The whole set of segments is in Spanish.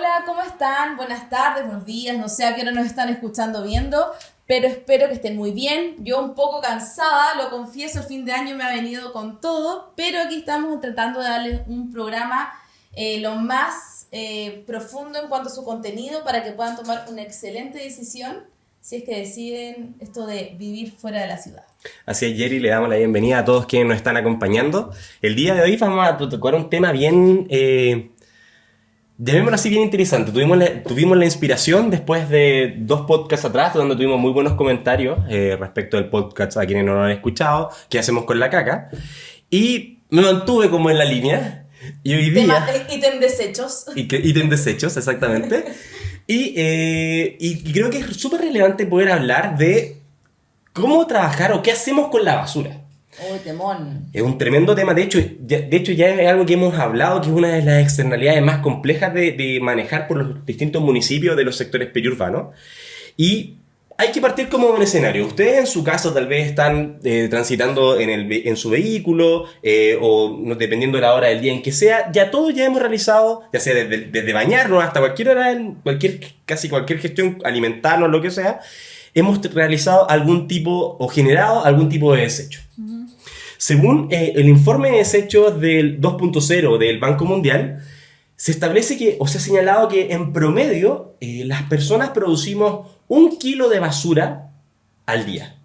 Hola, ¿cómo están? Buenas tardes, buenos días, no sé a qué hora nos están escuchando, viendo, pero espero que estén muy bien. Yo un poco cansada, lo confieso, el fin de año me ha venido con todo, pero aquí estamos tratando de darles un programa lo más profundo en cuanto a su contenido para que puedan tomar una excelente decisión si es que deciden esto de vivir fuera de la ciudad. Así es, Jerry, le damos la bienvenida a todos quienes nos están acompañando. El día de hoy vamos a tocar un tema bien, llamémoslo así, bien interesante. Tuvimos la inspiración después de 2 podcasts atrás, donde tuvimos muy buenos comentarios respecto del podcast a quienes no lo han escuchado, qué hacemos con la caca. Y me mantuve como en la línea. Y hoy día... Ítem desechos. Ítem desechos, exactamente. Y creo que es súper relevante poder hablar de cómo trabajar o qué hacemos con la basura. ¡Uy, temón! Es un tremendo tema, de hecho ya es algo que hemos hablado, que es una de las externalidades más complejas de manejar por los distintos municipios de los sectores periurbanos. Y hay que partir como un escenario. Ustedes en su caso tal vez están transitando en su vehículo, o no, dependiendo de la hora del día en que sea, ya todos ya hemos realizado, ya sea desde bañarnos hasta cualquier hora, casi cualquier gestión, alimentarnos, lo que sea, hemos realizado algún tipo o generado algún tipo de desecho. Uh-huh. Según el informe de desechos del 2.0 del Banco Mundial, se establece que, o se ha señalado que en promedio las personas producimos 1 kilo de basura al día.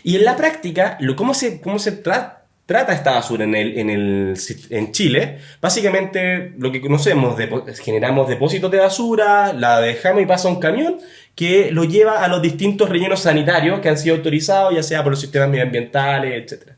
Y en la práctica, ¿cómo se trata esta basura en Chile? Básicamente lo que conocemos, generamos depósitos de basura, la dejamos y pasa un camión que lo lleva a los distintos rellenos sanitarios que han sido autorizados, ya sea por los sistemas medioambientales, etc.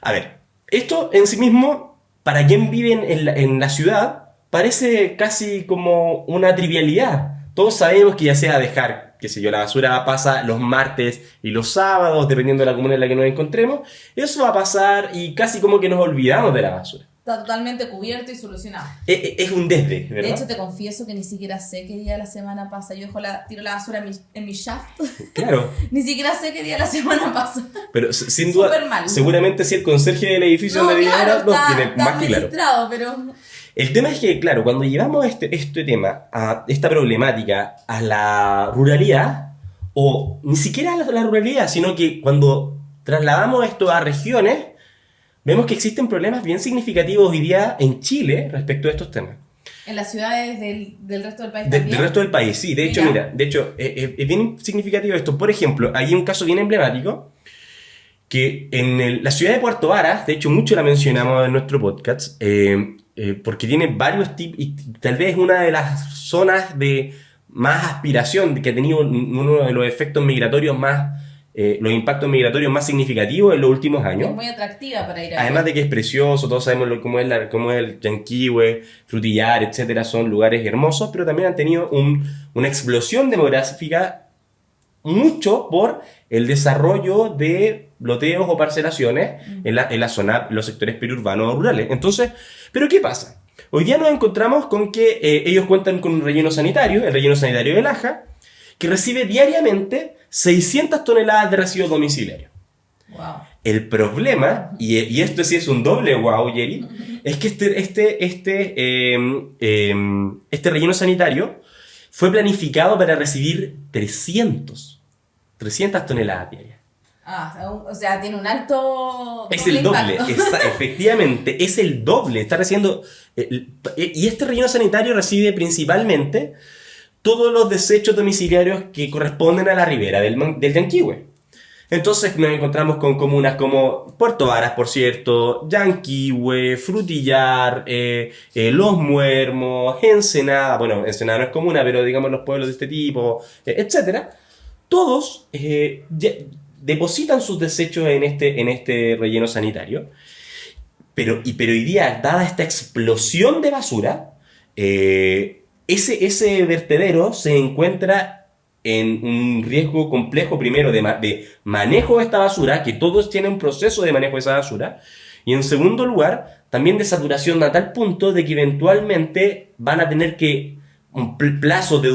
A ver, esto en sí mismo, para quien vive en la ciudad, parece casi como una trivialidad. Todos sabemos que ya sea dejar, qué sé yo, la basura pasa los martes y los sábados, dependiendo de la comuna en la que nos encontremos, eso va a pasar y casi como que nos olvidamos de la basura. Está totalmente cubierto y solucionado. Es un desde, ¿verdad? De hecho, te confieso que ni siquiera sé qué día de la semana pasa. Yo tiro la basura en mi shaft. Claro. Ni siquiera sé qué día de la semana pasa. Pero sin duda, mal. Seguramente si el conserje del edificio donde vive ahora no tiene más que claro. Pero... El tema es que, claro, cuando llevamos este tema, esta problemática a la ruralidad, o ni siquiera a la ruralidad, sino que cuando trasladamos esto a regiones, vemos que existen problemas bien significativos hoy día en Chile respecto a estos temas. ¿En las ciudades del resto del país también? Del resto del país, sí. De hecho, es bien significativo esto. Por ejemplo, hay un caso bien emblemático que en la ciudad de Puerto Varas, de hecho mucho la mencionamos en nuestro podcast, porque tiene varios tipos, y tal vez es una de las zonas de más aspiración que ha tenido uno de los efectos migratorios más, los impactos migratorios más significativos en los últimos años. Es muy atractiva para ir a Además de que es precioso, todos sabemos cómo es el Yanquihue, Frutillar, etcétera, son lugares hermosos, pero también han tenido una explosión demográfica mucho por el desarrollo de loteos o parcelaciones en la zona, los sectores periurbanos o rurales. Entonces, ¿pero qué pasa? Hoy día nos encontramos con que ellos cuentan con un relleno sanitario, el relleno sanitario de Laja, que recibe diariamente 600 toneladas de residuos domiciliarios. Wow. El problema, y esto sí es un doble wow, Jerry, es que este relleno sanitario fue planificado para recibir 300 toneladas diarias. O sea, tiene un alto... Es el doble, efectivamente, es el doble. Está recibiendo... y este relleno sanitario recibe principalmente todos los desechos domiciliarios que corresponden a la ribera del Yanquihue. Entonces nos encontramos con comunas como Puerto Varas, por cierto, Yanquihue, Frutillar, Los Muermos, Ensenada, bueno, Ensenada no es comuna, pero digamos los pueblos de este tipo, etc. Todos depositan sus desechos en este relleno sanitario, pero hoy día, dada esta explosión de basura, ese vertedero se encuentra en un riesgo complejo, primero, de manejo de esta basura, que todos tienen un proceso de manejo de esa basura, y en segundo lugar, también de saturación a tal punto de que eventualmente van a tener que un plazo de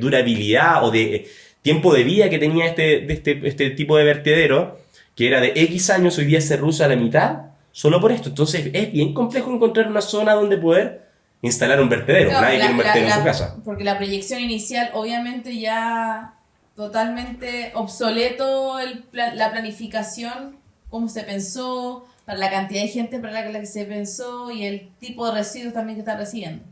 durabilidad o de tiempo de vida que tenía este tipo de vertedero, que era de X años, hoy día se reduce a la mitad, solo por esto. Entonces es bien complejo encontrar una zona donde poder instalar un vertedero. Claro, Nadie quiere un vertedero en su casa. Porque la proyección inicial, obviamente, ya totalmente obsoleto la planificación, cómo se pensó, para la cantidad de gente para la que se pensó y el tipo de residuos también que está recibiendo.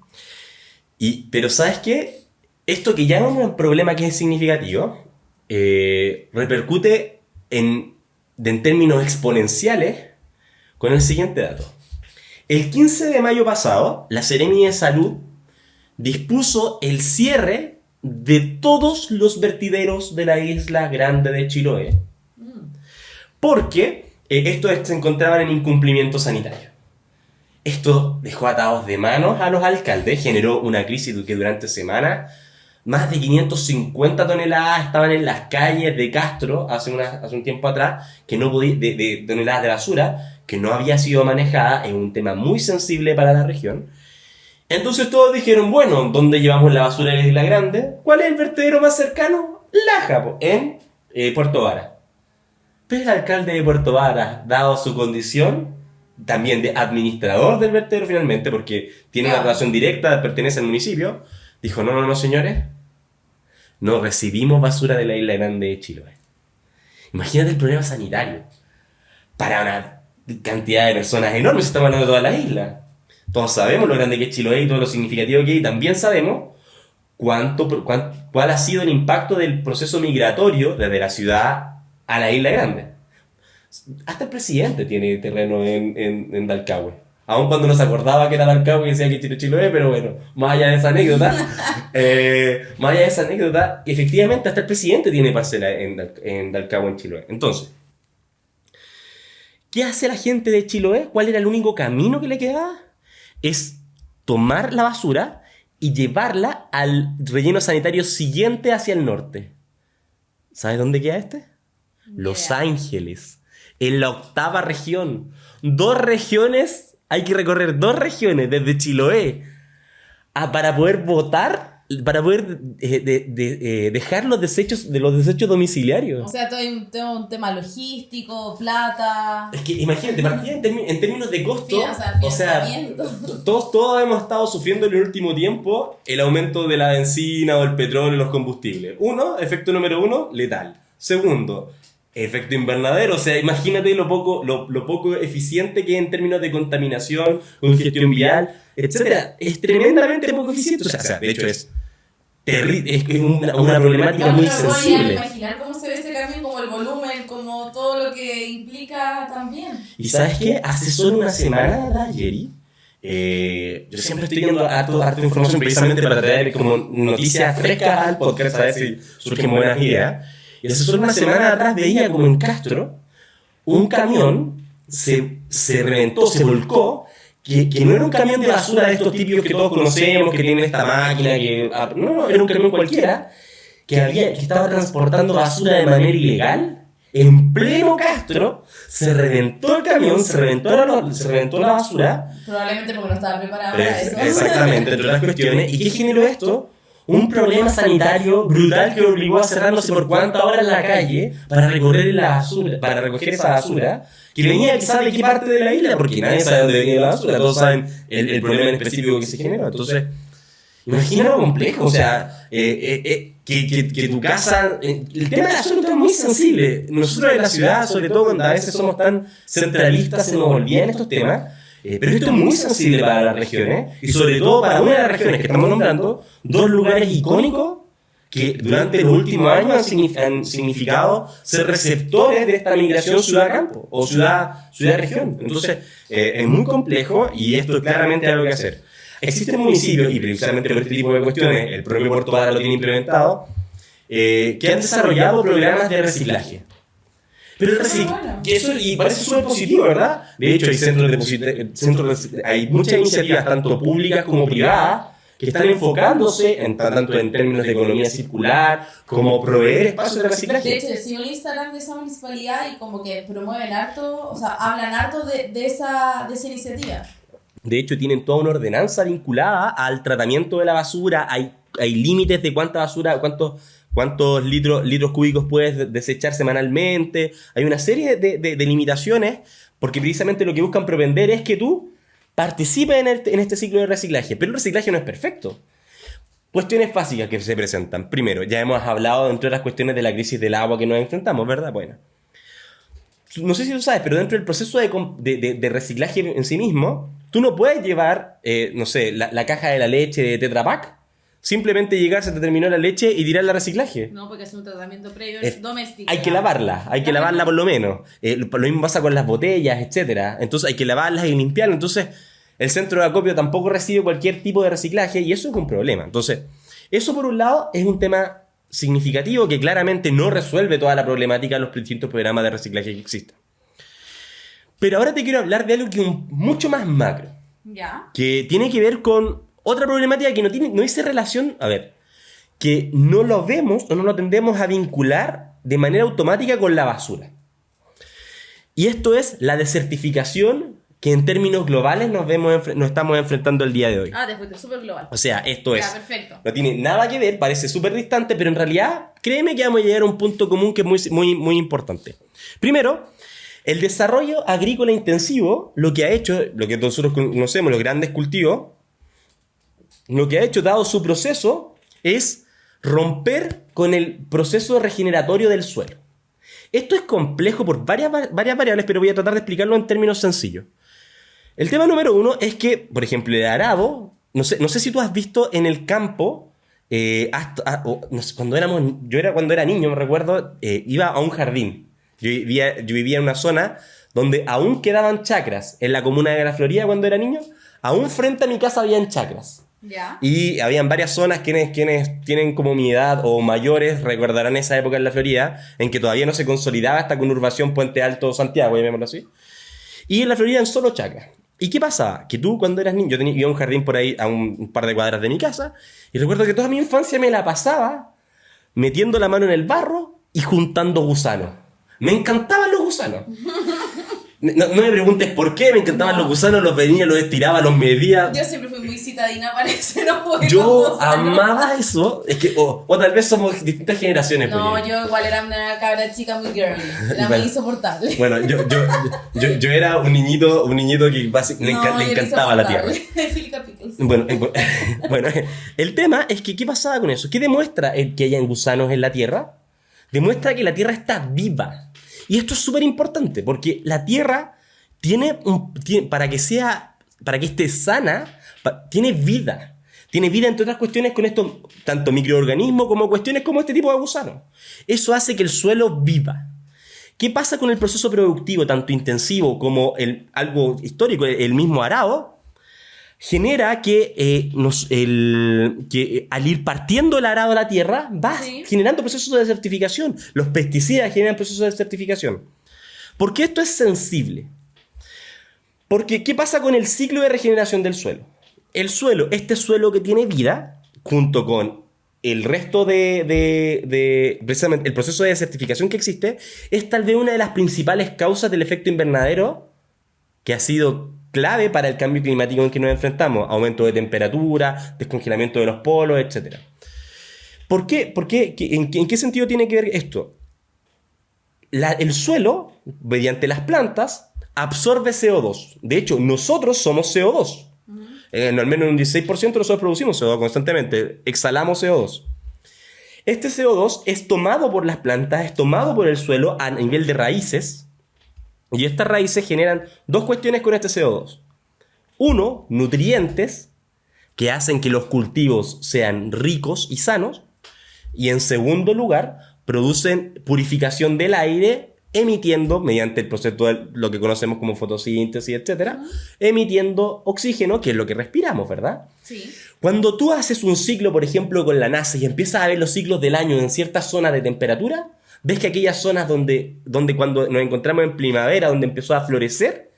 Pero ¿sabes qué? Esto que ya es un problema que es significativo, repercute en términos exponenciales con el siguiente dato. El 15 de mayo pasado, la Seremi de Salud dispuso el cierre de todos los vertideros de la isla Grande de Chiloé, porque estos se encontraban en incumplimiento sanitario. Esto dejó atados de manos a los alcaldes, generó una crisis que durante semanas más de 550 toneladas estaban en las calles de Castro hace un tiempo atrás, que no podía, de toneladas de basura que no había sido manejada. Es un tema muy sensible para la región. Entonces todos dijeron, bueno, ¿dónde llevamos la basura de la Isla Grande? ¿Cuál es el vertedero más cercano? Laja, en Puerto Varas. Pero el alcalde de Puerto Varas, dado su condición también de administrador del vertedero finalmente, porque tiene una relación directa, pertenece al municipio, dijo, no, señores, no recibimos basura de la Isla Grande de Chiloé. Imagínate el problema sanitario para una cantidad de personas enormes. Estamos hablando de toda la isla. Todos sabemos lo grande que es Chiloé y todo lo significativo que hay. También sabemos cuál ha sido el impacto del proceso migratorio desde la ciudad a la Isla Grande. Hasta el presidente tiene terreno en Dalcahue. Aun cuando no se acordaba que era Dalcahue y decía que Chiloé, pero bueno, más allá de esa anécdota, efectivamente hasta el presidente tiene parcela en Dalcahue, en Chiloé. Entonces, ¿qué hace la gente de Chiloé? ¿Cuál era el único camino que le quedaba? Es tomar la basura y llevarla al relleno sanitario siguiente hacia el norte. ¿Sabes dónde queda este? Los Ángeles, en la 8ª región. Hay que recorrer 2 regiones desde Chiloé para poder votar, para poder dejar los desechos domiciliarios. O sea, todo un tema logístico, plata. Es que imagínate, partida en términos de costo, Financiamiento. Todos hemos estado sufriendo en el último tiempo el aumento de la benzina o el petróleo y los combustibles. Efecto número 1, letal. Segundo, efecto invernadero. O sea, imagínate lo poco eficiente que es en términos de contaminación, congestión vial, etcétera. Es tremendamente poco eficiente. O sea, de hecho es una problemática muy sensible. Imaginar cómo se ve ese cambio, como el volumen, como todo lo que implica también. ¿Y sabes qué? Hace solo una semana, Jerry, yo siempre estoy viendo harta información precisamente para traer como noticias frescas al podcast, a ver si surgen buenas ideas. Y hace solo una semana atrás veía como en Castro un camión se reventó, se volcó, que no era un camión de basura de estos típicos que todos conocemos, que tienen esta máquina, no, era un camión cualquiera, que estaba transportando basura de manera ilegal. En pleno Castro, se reventó el camión, se reventó la basura. Probablemente porque no estaba preparado para eso. Exactamente, entre otras cuestiones. ¿Y qué generó esto? Un problema sanitario brutal que obligó a cerrar no sé por cuántas horas en la calle para recoger esa basura, que venía quizás de qué parte de la isla, porque nadie sabe dónde venía la basura, todos saben el problema en específico que se generó. Entonces, imagina lo complejo, o sea, que tu casa... El tema de la basura es muy sensible. Nosotros en la ciudad, sobre todo cuando a veces somos tan centralistas, se nos olvidan estos temas. Pero esto es muy sensible para las regiones, y sobre todo para una de las regiones que estamos nombrando, 2 lugares icónicos que durante los últimos años han significado ser receptores de esta migración ciudad-campo o ciudad-región. Entonces, es muy complejo y esto claramente hay algo que hacer. Existen municipios, y precisamente por este tipo de cuestiones, el propio Puerto Varas lo tiene implementado, que han desarrollado programas de reciclaje. Pero y parece súper positivo, ¿verdad? De hecho, hay muchas iniciativas, tanto públicas como privadas, que están enfocándose tanto en términos de economía circular, como proveer espacios de reciclaje. De hecho, sigo el Instagram de esa municipalidad y como que promueven harto, o sea, hablan harto de esa iniciativa. De hecho, tienen toda una ordenanza vinculada al tratamiento de la basura. Hay límites de cuánta basura, cuántos litros cúbicos puedes desechar semanalmente. Hay una serie de limitaciones, porque precisamente lo que buscan propender es que tú participen en este ciclo de reciclaje. Pero el reciclaje no es perfecto. Cuestiones básicas que se presentan. Primero, ya hemos hablado, entre otras cuestiones, de la crisis del agua que nos enfrentamos, ¿verdad? Bueno, no sé si tú sabes, pero dentro del proceso de reciclaje en sí mismo, tú no puedes llevar, no sé, la caja de la leche de Tetra Pak, simplemente llegar, se te terminó la leche y tirarla a reciclaje. No, porque es un tratamiento previo doméstico. Hay que lavarla, hay que lavarla por lo menos. Lo mismo pasa con las botellas, etcétera. Entonces hay que lavarlas y limpiarlas. Entonces el centro de acopio tampoco recibe cualquier tipo de reciclaje y eso es un problema. Entonces, eso por un lado es un tema significativo que claramente no resuelve toda la problemática de los distintos programas de reciclaje que existen. Pero ahora te quiero hablar de algo que es mucho más macro. Ya. Que tiene que ver con otra problemática que no dice relación, que no lo vemos o no lo tendemos a vincular de manera automática con la basura. Y esto es la desertificación que en términos globales nos estamos enfrentando el día de hoy. Te fuiste súper global. O sea, esto Ya, es... perfecto. No tiene nada que ver, parece súper distante, pero en realidad, créeme que vamos a llegar a un punto común que es muy, muy, muy importante. Primero, el desarrollo agrícola intensivo, lo que ha hecho, lo que nosotros conocemos, los grandes cultivos, lo que ha hecho, dado su proceso, es romper con el proceso regeneratorio del suelo. Esto es complejo por varias variables, pero voy a tratar de explicarlo en términos sencillos. El tema número uno es que, por ejemplo, el arado, no sé si tú has visto en el campo, no sé, cuando era niño, me recuerdo, iba a un jardín. Yo vivía en una zona donde aún quedaban chacras. En la comuna de la Florida, cuando era niño, aún frente a mi casa habían chacras. Ya. Y habían varias zonas, quienes tienen como mi edad o mayores recordarán esa época en la Florida, en que todavía no se consolidaba esta conurbación Puente Alto Santiago, llamémoslo así. Y en la Florida en solo chacras. ¿Y qué pasaba? Que tú cuando eras niño, yo iba a un jardín por ahí a un par de cuadras de mi casa, y recuerdo que toda mi infancia me la pasaba metiendo la mano en el barro y juntando gusanos. Me encantaban los gusanos. No me preguntes por qué, me encantaban los gusanos, los venía, los estiraba, los medía. Yo siempre fui muy citadina, parece, no puedo. Yo amaba eso. Es que, o tal vez somos distintas generaciones. No, porque... yo igual era una cabra chica muy girly. Era muy insoportable. Bueno, yo era un niñito que le encantaba la tierra. Bueno, el tema es que, ¿qué pasaba con eso? ¿Qué demuestra el que hayan gusanos en la tierra? Demuestra que la tierra está viva. Y esto es súper importante, porque la tierra para que esté sana, tiene vida. Tiene vida, entre otras cuestiones, con estos, tanto microorganismos como cuestiones como este tipo de gusanos. Eso hace que el suelo viva. ¿Qué pasa con el proceso productivo, tanto intensivo como algo histórico, el mismo arado? Genera que al ir partiendo el arado a la tierra, va generando procesos de desertificación. Los pesticidas generan procesos de desertificación. ¿Por qué esto es sensible? Porque, ¿qué pasa con el ciclo de regeneración del suelo? El suelo, este suelo que tiene vida, junto con el resto precisamente el proceso de desertificación que existe, es tal vez una de las principales causas del efecto invernadero que ha sido clave para el cambio climático en que nos enfrentamos. Aumento de temperatura, descongelamiento de los polos, etc. ¿Por qué? ¿En qué sentido tiene que ver esto? El suelo, mediante las plantas, absorbe CO2. De hecho, nosotros somos CO2. Al menos un 16% nosotros producimos CO2 constantemente. Exhalamos CO2. Este CO2 es tomado por las plantas, es tomado por el suelo a nivel de raíces. Y estas raíces generan dos cuestiones con este CO2. Uno, nutrientes que hacen que los cultivos sean ricos y sanos. Y en segundo lugar, producen purificación del aire, emitiendo, mediante el proceso de lo que conocemos como fotosíntesis, etc., emitiendo oxígeno, que es lo que respiramos, ¿verdad? Sí. Cuando tú haces un ciclo, por ejemplo, con la NASA y empiezas a ver los ciclos del año en ciertas zonas de temperatura, ves que aquellas zonas donde cuando nos encontramos en primavera, donde empezó a florecer,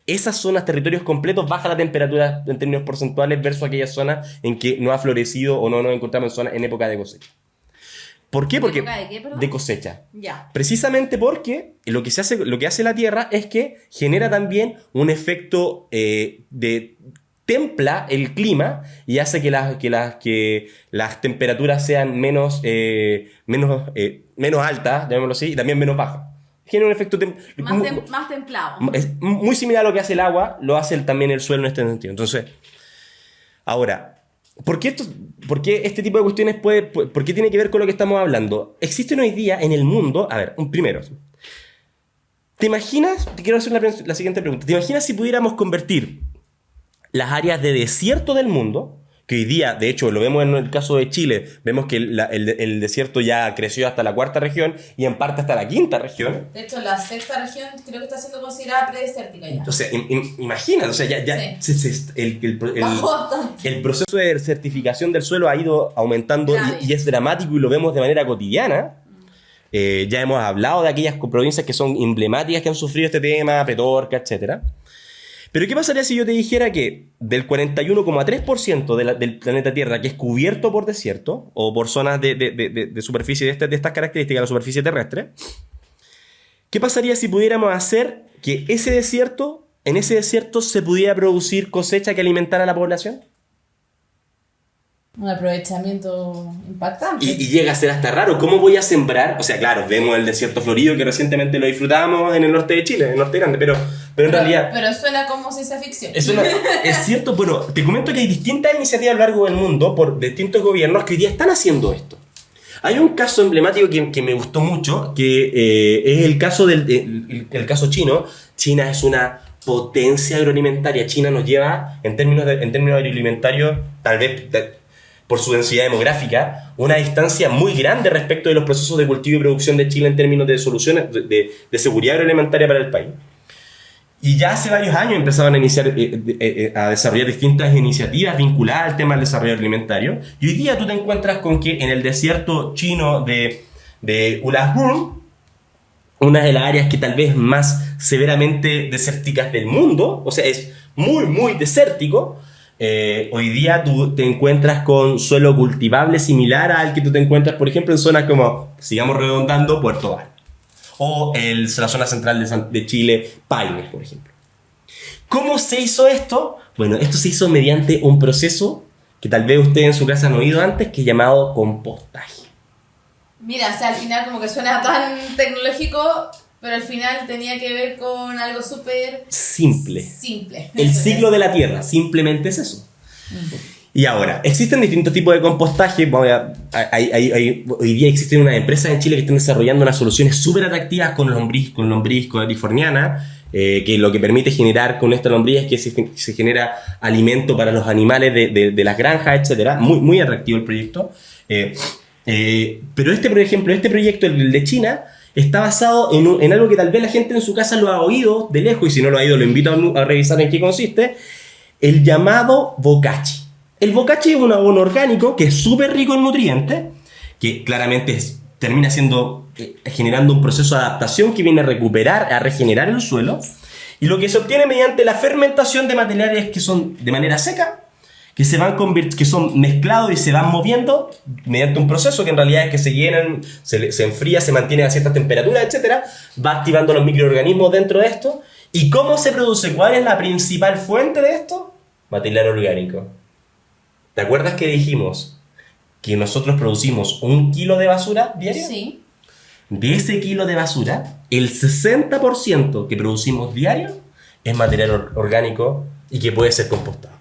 esas zonas, territorios completos, baja la temperatura en términos porcentuales versus aquellas zonas en que no ha florecido o no nos encontramos en época de cosecha. ¿Por qué? Porque ¿De qué, perdón? de cosecha. Ya. Precisamente porque lo que hace la Tierra es que genera también un efecto templa el clima y hace que las temperaturas sean menos altas, llamémoslo así, y también menos bajas. Genera un efecto más templado. es muy similar a lo que hace el agua, lo hace también el suelo en este sentido. Entonces, ahora, ¿por qué este tipo de cuestiones por qué tiene que ver con lo que estamos hablando? Existen hoy día en el mundo, a ver, primero, te quiero hacer la siguiente pregunta, ¿te imaginas si pudiéramos convertir las áreas de desierto del mundo, que hoy día, de hecho, lo vemos en el caso de Chile, vemos que el desierto ya creció hasta la 4ª región y en parte hasta la 5ª región. De hecho, la 6ª región creo que está siendo considerada predesértica ya. O sea, imagina, o sea, el proceso de certificación del suelo ha ido aumentando y es dramático y lo vemos de manera cotidiana. Ya hemos hablado de aquellas provincias que son emblemáticas que han sufrido este tema, Petorca, etcétera. Pero ¿qué pasaría si yo te dijera que del 41,3% del planeta Tierra que es cubierto por desierto o por zonas de superficie de estas características de la superficie terrestre, qué pasaría si pudiéramos hacer que en ese desierto se pudiera producir cosecha que alimentara a la población? Un aprovechamiento impactante. Y llega a ser hasta raro. ¿Cómo voy a sembrar? O sea, claro, vemos el desierto florido que recientemente lo disfrutamos en el norte de Chile, en el norte grande, pero en realidad... Pero suena como ciencia ficción. Es cierto, pero te comento que hay distintas iniciativas a lo largo del mundo por distintos gobiernos que hoy día están haciendo esto. Hay un caso emblemático que me gustó mucho, que es el caso el caso chino. China es una potencia agroalimentaria. China nos lleva, en términos agroalimentarios, tal vez... por su densidad demográfica, una distancia muy grande respecto de los procesos de cultivo y producción de Chile en términos de soluciones de seguridad agroalimentaria para el país. Y ya hace varios años empezaban a desarrollar distintas iniciativas vinculadas al tema del desarrollo alimentario. Y hoy día tú te encuentras con que en el desierto chino de Ulsan, una de las áreas que tal vez más severamente desérticas del mundo, o sea, es muy, muy desértico. Hoy día tú te encuentras con suelo cultivable similar al que tú te encuentras, por ejemplo, en zonas como, sigamos redondando, Puerto Varas o la zona central de Chile, Paine, por ejemplo. ¿Cómo se hizo esto? Bueno, esto se hizo mediante un proceso que tal vez ustedes en su casa han oído antes, que es llamado compostaje. Mira, o sea, al final como que suena tan tecnológico, pero al final tenía que ver con algo súper... simple. El Eso ciclo es. de la tierra, simplemente es eso. Y ahora, existen distintos tipos de compostaje. Hoy día existen unas empresas en Chile que están desarrollando unas soluciones súper atractivas con lombriz californiana, que lo que permite generar con esta lombriz es que se genera alimento para los animales de las granjas, etc. Muy, muy atractivo el proyecto. Pero por ejemplo, este proyecto, el de China, está basado en algo que tal vez la gente en su casa lo ha oído de lejos, y si no lo ha oído lo invito a revisar en qué consiste, el llamado bokashi. El bokashi es un abono orgánico que es súper rico en nutrientes, que claramente termina generando un proceso de adaptación que viene a regenerar el suelo, y lo que se obtiene mediante la fermentación de materiales que son de manera seca, que son mezclados y se van moviendo mediante un proceso que en realidad es que se llenan, se enfría, se mantiene a ciertas temperaturas, etc. Va activando los microorganismos dentro de esto. ¿Y cómo se produce? ¿Cuál es la principal fuente de esto? Material orgánico. ¿Te acuerdas que dijimos que nosotros producimos 1 kilo de basura diario? Sí. De ese kilo de basura, el 60% que producimos diario es material orgánico y que puede ser compostado.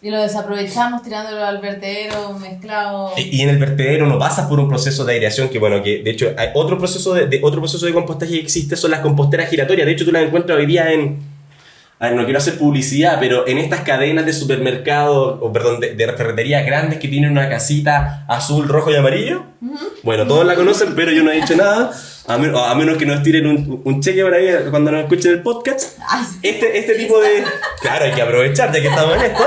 Y lo desaprovechamos tirándolo al vertedero mezclado. Y en el vertedero no pasas por un proceso de aireación que de hecho hay otro proceso de compostaje que existe, son las composteras giratorias. De hecho tú las encuentras hoy día no quiero hacer publicidad, pero en estas cadenas de supermercados, de ferreterías grandes que tienen una casita azul, rojo y amarillo. Bueno, todos la conocen, pero yo no he dicho nada. A menos que nos tiren un cheque por ahí cuando nos escuchen el podcast. Este tipo de... Claro, hay que aprovechar ya que estamos en esto.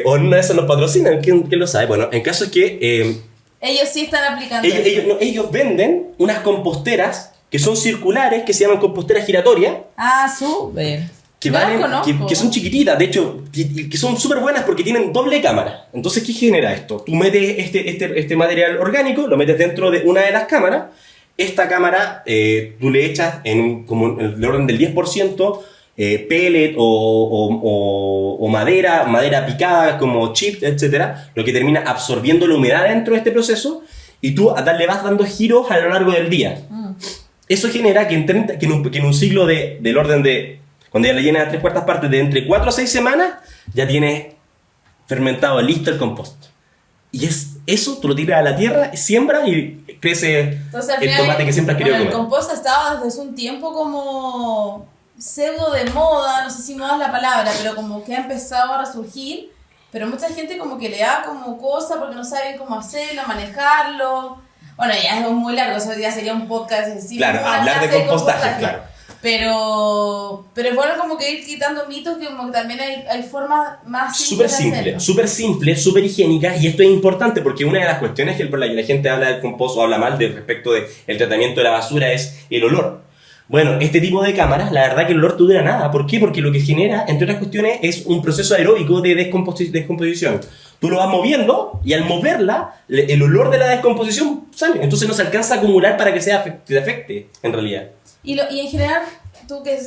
O en una de esas nos patrocinan, ¿quién lo sabe? Bueno, el caso es que... ellos sí están aplicando ellos venden unas composteras que son circulares, que se llaman composteras giratorias. Ah, súper. Que son chiquititas, de hecho, que son súper buenas porque tienen doble cámara. Entonces, ¿qué genera esto? Tú metes este material orgánico, lo metes dentro de una de las cámaras. Esta cámara, tú le echas como en el orden del 10% pellet o madera picada como chips, etc. Lo que termina absorbiendo la humedad dentro de este proceso y tú le vas dando giros a lo largo del día. Eso genera que en un ciclo del orden de, cuando ya le llenas a 3/4 partes, de entre 4 a 6 semanas, ya tienes fermentado, listo el compost. Y eso tú lo tiras a la tierra, siembras y crece Entonces, al el final, tomate que siempre has querido el comer. compost ha estado desde hace un tiempo como pseudo de moda, no sé si moda es la palabra, pero como que ha empezado a resurgir, pero mucha gente como que le da como cosa porque no sabe cómo hacerlo, manejarlo. Bueno, ya es muy largo, eso ya sería un podcast en sí. Claro, una hablar de clase compostaje, claro. Pero es bueno como que ir quitando mitos, que como que también hay formas más simples de hacerlo. Súper simple, súper higiénica, y esto es importante porque una de las cuestiones que la gente habla del compost o habla mal respecto del tratamiento de la basura es el olor. Bueno, este tipo de cámaras, la verdad que el olor no dura nada. ¿Por qué? Porque lo que genera, entre otras cuestiones, es un proceso aeróbico de descomposición. Tú lo vas moviendo y al moverla, el olor de la descomposición sale. Entonces no se alcanza a acumular para que te afecte, en realidad. Y en general, tú que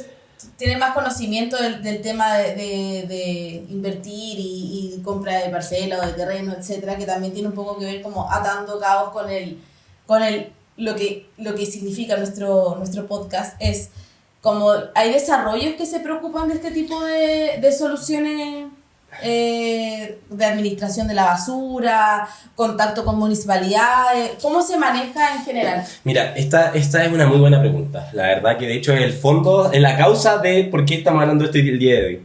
tienes más conocimiento del tema de invertir y compra de parcela o de terreno, etcétera, que también tiene un poco que ver como atando cabos con lo que significa nuestro podcast, es como hay desarrollos que se preocupan de este tipo de soluciones de administración de la basura, contacto con municipalidades. ¿Cómo se maneja en general? Mira, esta es una muy buena pregunta. La verdad que de hecho es el fondo, es la causa de por qué estamos hablando de esto el día de hoy.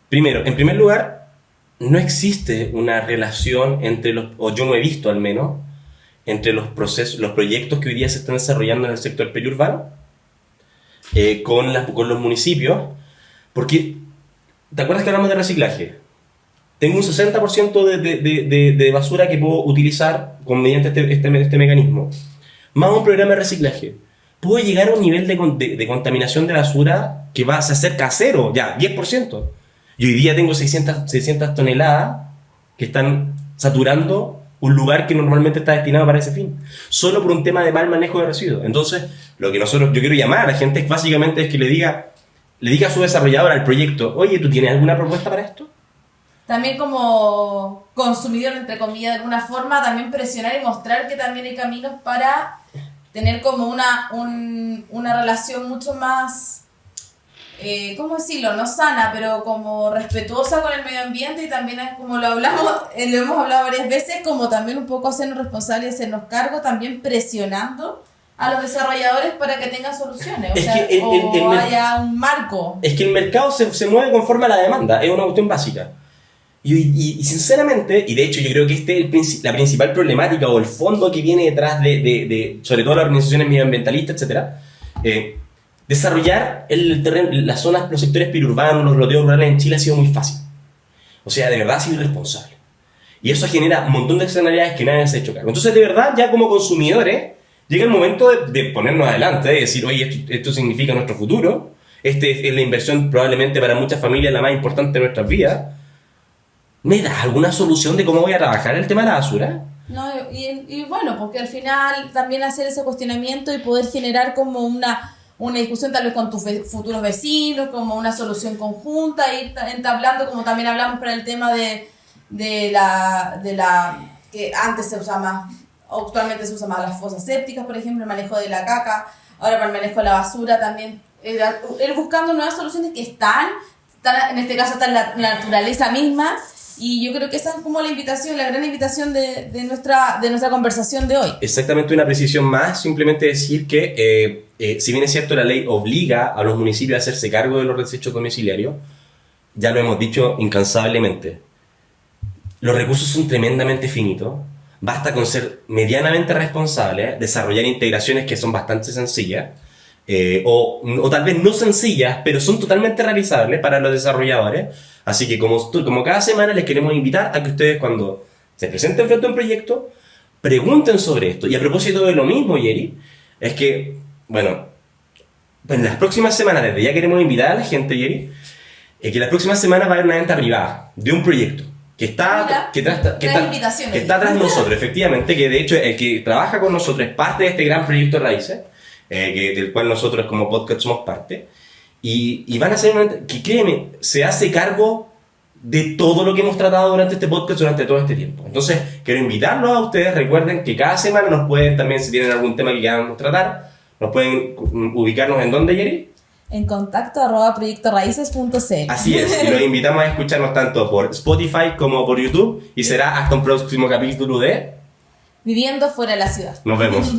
Primero, en primer lugar, no existe una relación o yo no he visto al menos, entre los proyectos que hoy día se están desarrollando en el sector periurbano con los municipios, porque ¿te acuerdas que hablamos de reciclaje? Tengo un 60% de basura que puedo utilizar mediante este mecanismo, más un programa de reciclaje. Puedo llegar a un nivel de contaminación de basura que se acerca a cero, ya, 10%. Y hoy día tengo 600 toneladas que están saturando un lugar que normalmente está destinado para ese fin, solo por un tema de mal manejo de residuos. Entonces, lo que yo quiero llamar a la gente es básicamente que le diga a su desarrollador, al proyecto, oye, ¿tú tienes alguna propuesta para esto? También como consumidor, entre comillas, de alguna forma, también presionar y mostrar que también hay caminos para tener como una relación mucho más, ¿cómo decirlo? No sana, pero como respetuosa con el medio ambiente, y también como lo hemos hablado varias veces, como también un poco hacernos responsables y hacernos cargo, también presionando a los desarrolladores para que tengan soluciones, haya un marco. Es que el mercado se mueve conforme a la demanda, es una cuestión básica. Y sinceramente, y de hecho yo creo que la principal problemática o el fondo que viene detrás de sobre todo las organizaciones medioambientalistas, etcétera, desarrollar el terreno, las zonas, los sectores periurbanos, los loteos rurales en Chile ha sido muy fácil. O sea, de verdad ha sido irresponsable. Y eso genera un montón de externalidades que nadie se ha hecho cargo. Entonces, de verdad, ya como consumidores, llega el momento de ponernos adelante, de decir, oye, esto significa nuestro futuro, es la inversión probablemente para muchas familias la más importante de nuestras vidas. ¿Me das alguna solución de cómo voy a trabajar el tema de la basura? No, y bueno, porque al final también hacer ese cuestionamiento y poder generar como una discusión tal vez con tus futuros vecinos, como una solución conjunta, ir entablando, como también hablamos para el tema de la que antes se usaba más, actualmente se usa más las fosas sépticas, por ejemplo, el manejo de la caca, ahora para el manejo de la basura también, ir buscando nuevas soluciones que están en este caso está en la naturaleza misma. Y yo creo que esa es como la gran invitación de nuestra conversación de hoy. Exactamente, una precisión más, simplemente decir que si bien es cierto la ley obliga a los municipios a hacerse cargo de los desechos domiciliarios, ya lo hemos dicho incansablemente, los recursos son tremendamente finitos, basta con ser medianamente responsable, desarrollar integraciones que son bastante sencillas, o tal vez no sencillas, pero son totalmente realizables para los desarrolladores. Así que como cada semana les queremos invitar a que ustedes, cuando se presenten frente a un proyecto, pregunten sobre esto. Y a propósito de lo mismo, Yeri, es que, bueno, en las próximas semanas, desde ya queremos invitar a la gente, Yeri, que las próximas semanas va a haber una venta privada de un proyecto que está atrás de nosotros, efectivamente, que de hecho el que trabaja con nosotros es parte de este gran proyecto Raíces, del cual nosotros como podcast somos parte. Y van a ser que, créeme, se hace cargo de todo lo que hemos tratado durante este podcast durante todo este tiempo. Entonces, quiero invitarlos a ustedes. Recuerden que cada semana nos pueden también, si tienen algún tema que queramos tratar, Nos pueden ubicarnos en dónde, Yeri. En contacto @proyectoraíces.cl. Así es, y los invitamos a escucharnos tanto por Spotify como por YouTube y será hasta un próximo capítulo de Viviendo fuera de la ciudad. Nos vemos.